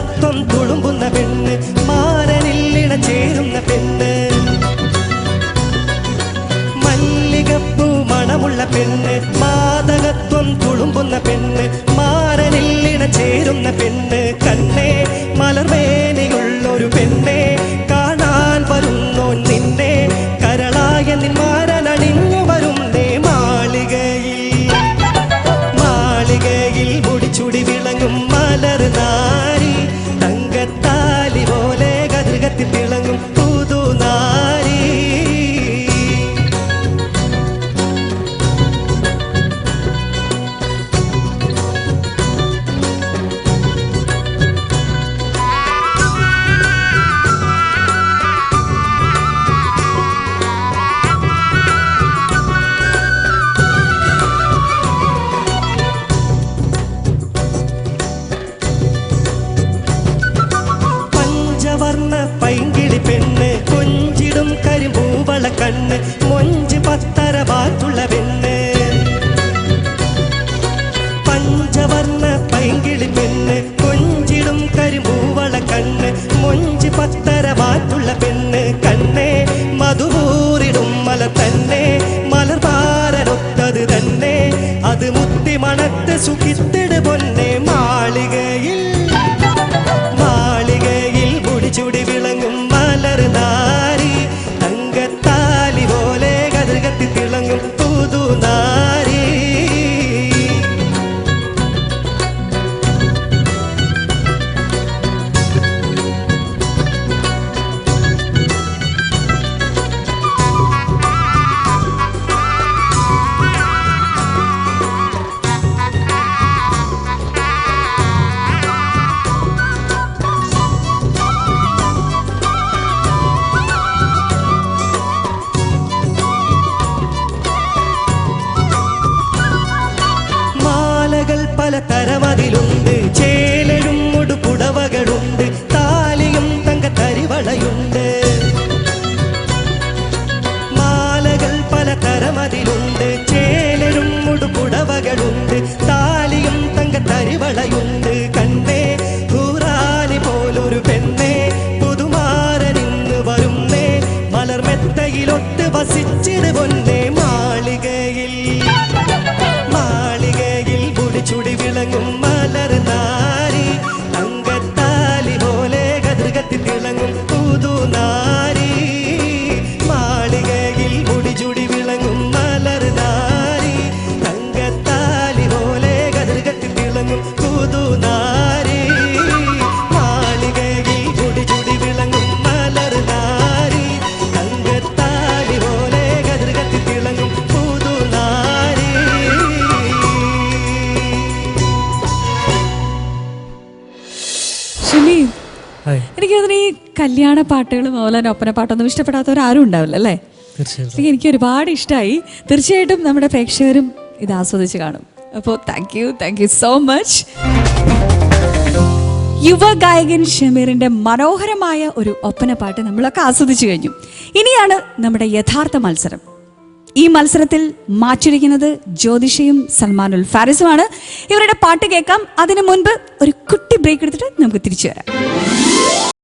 മാതകത്വം തുളുമ്പുന്ന പെണ്ണ്, മാരനില്ലിണ ചേരുന്ന പെണ്ണ്, മല്ലികപ്പൂ മണമുള്ള പെണ്ണ്, മാതകത്വം തുളുമ്പുന്ന പെണ്ണ്, മാരനില്ലിണ ചേരുന്ന പെണ്ണ്, കണ്ണേ മലർവേനിയുള്ളൊരു പെണ്ണെ, കാണാൻ വരുന്നോ നിന്നെ, കരളായ നിന്മാരനണിഞ്ഞു വരുന്നേ മാളികയിൽ, മാളികയിൽ മുടിച്ചുടി വിളങ്ങും മലർ നാരി, തങ്കത്താലി പോലെ കതിർകത്തി തിളങ്ങും പുതുനാരി. പൈങ്കിളി പെണ്ണ്, കൊഞ്ചിടും കരിമ്പൂവള കണ്ണ്, മൊഞ്ച് പത്തര വാറ്റുള്ള പെണ്ണ്, പഞ്ചവർണ്ണ പൈങ്കിളി പെണ്ണ്, കൊഞ്ചിടും കരിമ്പൂവള കണ്ണ്, മൊഞ്ച് പത്തര വാറ്റുള്ള പെണ്ണ്, കണ്ണേ മധുപൂറിടും മല തന്നെ, മലർപാരൊത്തത് തന്നെ, അത് മുത്തി മണത്ത് സുഖിത്തിട് പൊന്നെ മാളികയിൽ, മാളികയിൽ മുടിച്ചുടി വിളങ്ങും മലർ നാരി, തങ്കത്താലി പോലെ കതിർകത്തി തിളങ്ങും പുതുനാരി. പല തരമതിലുണ്ട്, ചേലഴും മുടുപുടവകളുണ്ട്, താലിയും തങ്കത്തരിവളയുണ്ട്, മാലകൾ പല തരമതിലുണ്ട്, ചേലഴും മുടുപുടവകളുണ്ട്, താലിയും തങ്കത്തരിവളയുണ്ട്, കണ്ണേ ഹൂറാനി പോലൊരു പെണ്ണെ, പുതുമാരനിന്ന് വരുന്നേ, മലർമെത്തയിലൊട്ട് വസിച്ചിട് പൊന്നേ മാളികയിൽ, മാളികയിൽ മുടിച്ചുടി വിളങ്ങും മലർ നാരി, തങ്കത്താലി പോലെ കതിർകത്തി തിളങ്ങും പുതുനാരി, മാളികയിൽ മുടിച്ചുടി വിളങ്ങും മലർ നാരി, തങ്കത്താലി പോലെ കതിർകത്തി തിളങ്ങും പുതുനാരി, മാളികയിൽ മുടിച്ചുടി വിളങ്ങും മലർ നാരി, തങ്കത്താലി പോലെ കതിർകത്തി തിളങ്ങും പുതുനാരി. എനിക്ക് തോന്നുന്നു ഈ കല്യാണ പാട്ടുകളും അതുപോലെ തന്നെ ഒപ്പന പാട്ടൊന്നും ഇഷ്ടപ്പെടാത്തവരാരും ഉണ്ടാവില്ല അല്ലേ? എനിക്ക് ഒരുപാട് ഇഷ്ടമായി. തീർച്ചയായിട്ടും നമ്മുടെ പ്രേക്ഷകരും ഇത് ആസ്വദിച്ച് കാണും. അപ്പോൾ താങ്ക് യു സോ മച്ച്. യുവ ഗായകൻ ഷമീറിന്റെ മനോഹരമായ ഒരു ഒപ്പന പാട്ട് നമ്മളൊക്കെ ആസ്വദിച്ചു കഴിഞ്ഞു. ഇനിയാണ് നമ്മുടെ യഥാർത്ഥ മത്സരം. ഈ മത്സരത്തിൽ മാറ്റിരിക്കുന്നത് ജ്യോതിഷയും സൽമാനുൽ ഫാരിസുമാണ്. ഇവരുടെ പാട്ട് കേൾക്കാം. അതിനു മുൻപ് ഒരു കുട്ടി ബ്രേക്ക് എടുത്തിട്ട് നമുക്ക് തിരിച്ചു വരാം.